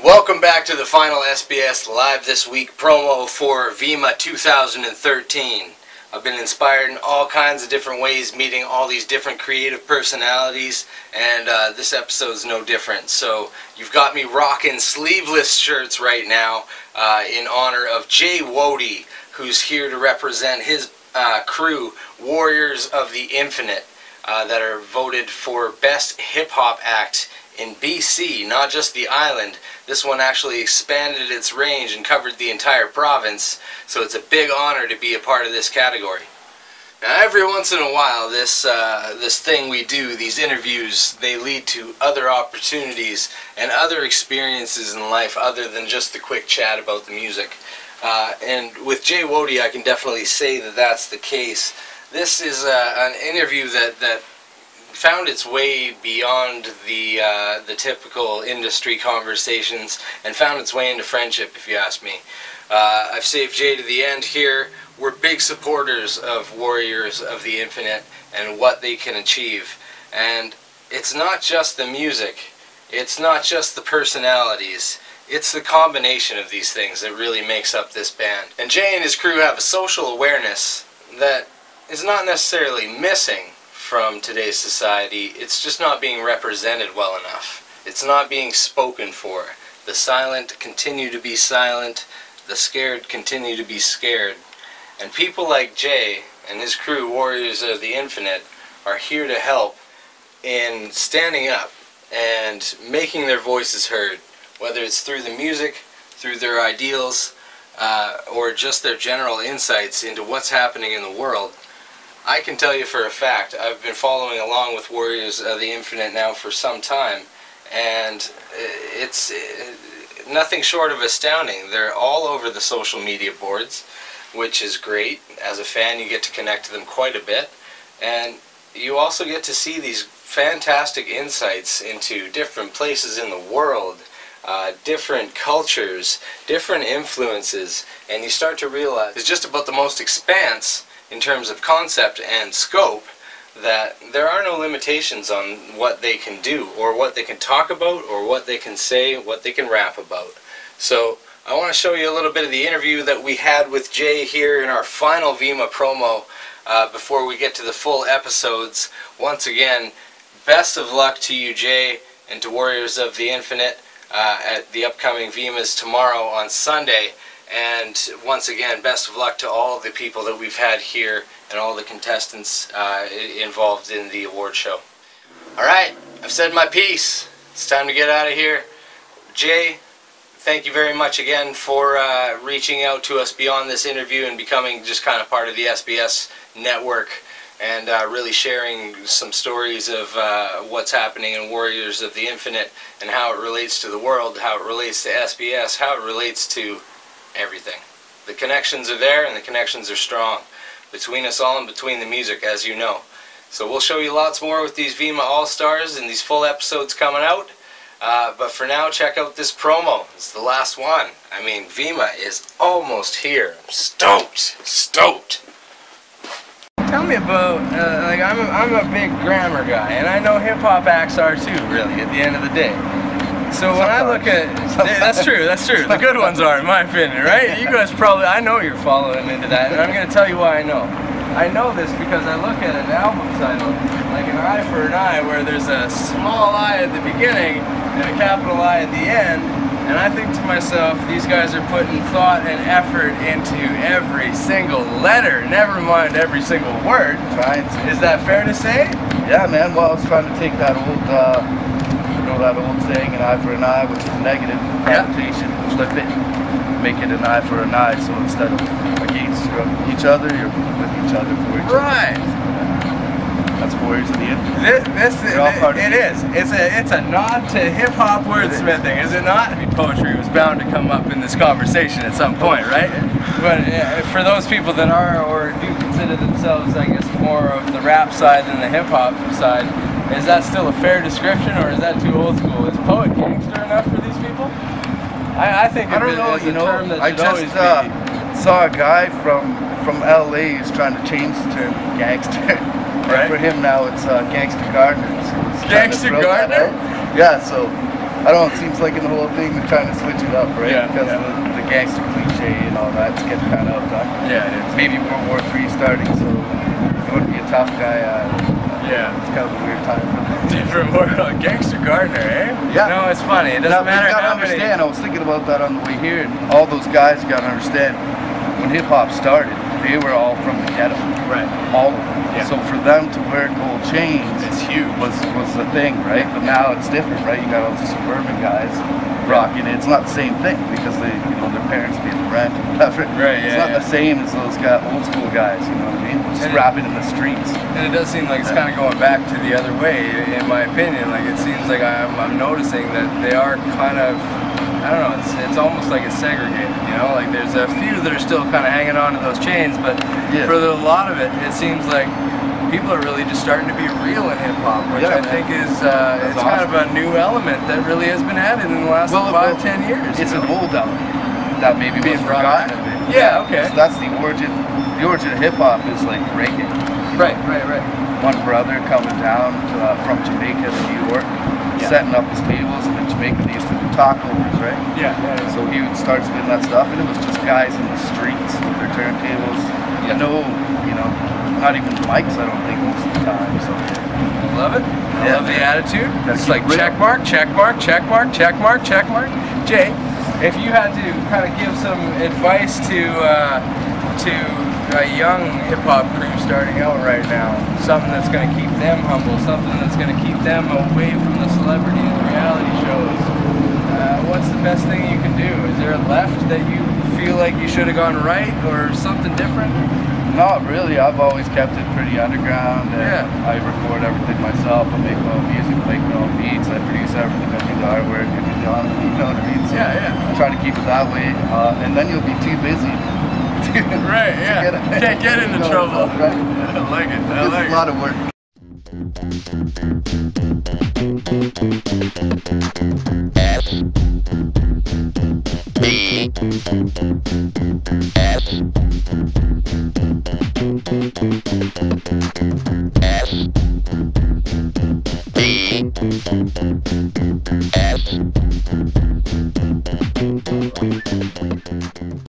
Welcome back to the final SBS Live This Week promo for VIMA 2013. I've been inspired in all kinds of different ways, meeting all these different creative personalities, and this episode's no different. So you've got me rocking sleeveless shirts right now in honor of Jay Woti, who's here to represent his crew, Warriors of the Infinite, that are voted for Best Hip Hop Act in BC, not just the island. This one actually expanded its range and covered the entire province, so it's a big honor to be a part of this category. Now, every once in a while, this thing we do, these interviews, they lead to other opportunities and other experiences in life other than just the quick chat about the music. And with Jay Woti, I can definitely say that that's the case. This is an interview that found its way beyond the typical industry conversations and found its way into friendship, if you ask me. I've saved Jay to the end here. We're big supporters of Warriors of the Infinite and what they can achieve. And it's not just the music, it's not just the personalities, it's the combination of these things that really makes up this band. And Jay and his crew have a social awareness that is not necessarily missing from today's society. It's just not being represented well enough. It's not being spoken for. The silent continue to be silent. The scared continue to be scared. And people like Jay and his crew, Warriors of the Infinite, are here to help in standing up and making their voices heard, whether it's through the music, through their ideals, or just their general insights into what's happening in the world. I can tell you for a fact, I've been following along with Warriors of the Infinite now for some time, and it's nothing short of astounding. They're all over the social media boards, which is great. As a fan, you get to connect to them quite a bit, and you also get to see these fantastic insights into different places in the world, different cultures, different influences, and you start to realize it's just about the most expanse in terms of concept and scope, that there are no limitations on what they can do, or what they can talk about, or what they can say, what they can rap about. So I want to show you a little bit of the interview that we had with Jay here in our final VIMA promo before we get to the full episodes. Once again, best of luck to you, Jay, and to Warriors of the Infinite at the upcoming VIMAs tomorrow on Sunday. And once again, best of luck to all of the people that we've had here and all the contestants involved in the award show. Alright, I've said my piece. It's time to get out of here. Jay, thank you very much again for reaching out to us beyond this interview and becoming just kind of part of the SBS network, and really sharing some stories of what's happening in Warriors of the Infinite and how it relates to the world, how it relates to SBS, how it relates to everything. The connections are there, and the connections are strong between us all and between the music, as you know. So we'll show you lots more with these VIMA All-Stars and these full episodes coming out. But for now, check out this promo. It's the last one. I mean, VIMA is almost here. I'm stoked. Tell me about, like, I'm a big grammar guy, and I know hip-hop acts are too, really, at the end of the day. So when I look at, that's true, the good ones are, in my opinion, right? You guys probably, I know you're following into that, and I'm going to tell you why I know. I know this because I look at an album title, like An Eye for an Eye, where there's a small I at the beginning and a capital I at the end, and I think to myself, these guys are putting thought and effort into every single letter, never mind every single word. Trying to. Is that fair to say? Yeah, man. Well, I was trying to take that old, that old saying, an eye for an eye, which is negative connotation, flip it, make it an eye for an eye. So instead of against each other, you're with each other for each other. Right. That's Warriors of the Infinite. It is. It's a nod to hip hop wordsmithing, is it not? I mean, poetry was bound to come up in this conversation at some point, right? But for those people that are or do consider themselves, I guess, more of the rap side than the hip hop side, is that still a fair description, or is that too old school? Is poet gangster enough for these people? I think I don't know. you know, term that I just saw a guy from LA who's trying to change the term gangster. Right. For him now it's Gangster Gardner. So Gangster Gardner? Yeah, so I don't know, it seems like in the whole thing they're trying to switch it up, right? Yeah, because the gangster cliche and all that's getting kind of outdone. Yeah, it is. Maybe World War III starting, so you want to be a tough guy. Yeah. It's kind of a weird time for them. Different world. Gangster Gardner, eh? Yeah. No, it's funny. It doesn't matter how many. I was thinking about that on the way here, and all those guys you gotta understand, when hip hop started, they were all from the ghetto. Right. All of them. Yeah. So for them to wear gold chains, it's huge. Was the thing, right? But now it's different, right? You got all the suburban guys rocking it. It's not the same thing because their parents pay the rent or whatever. Right. It's not the same as those old school guys. You know what I mean? Just rapping in the streets. And it does seem like it's kind of going back to the other way, in my opinion. Like it seems like I'm noticing that they are kind of, I don't know, it's almost like it's segregated, you know? Like there's a few that are still kind of hanging on to those chains, but for a lot of it, it seems like people are really just starting to be real in hip-hop, which I think is it's awesome. Kind of a new element that really has been added in the last 5-10 years. It's an old element that maybe was forgotten a bit. Yeah, okay. That's the origin. The origin of hip-hop is like reggae. Right. One brother coming down from Jamaica to New York, setting up his tables, and in Jamaica they used to do tacos, right? Yeah. So he would start spinning that stuff, and it was just guys in the streets with their turntables. Not even mics, I don't think, most of the time. So I love it. I love the attitude. That's it's like check mark. Jay, if you had to kind of give some advice to a young hip-hop crew starting out right now, something that's going to keep them humble, something that's going to keep them away from the celebrity and reality shows, what's the best thing you can do? Is there a left that you feel like you should have gone right, or something different? Not really. I've always kept it pretty underground. And I record everything myself. I make my own music, I make my own beats. I produce everything. I do the artwork. I do the you know what I mean? So I try to keep it that way. And then you'll be too busy. Right, yeah. Can't get into trouble. Right? I like it. It's a lot of work.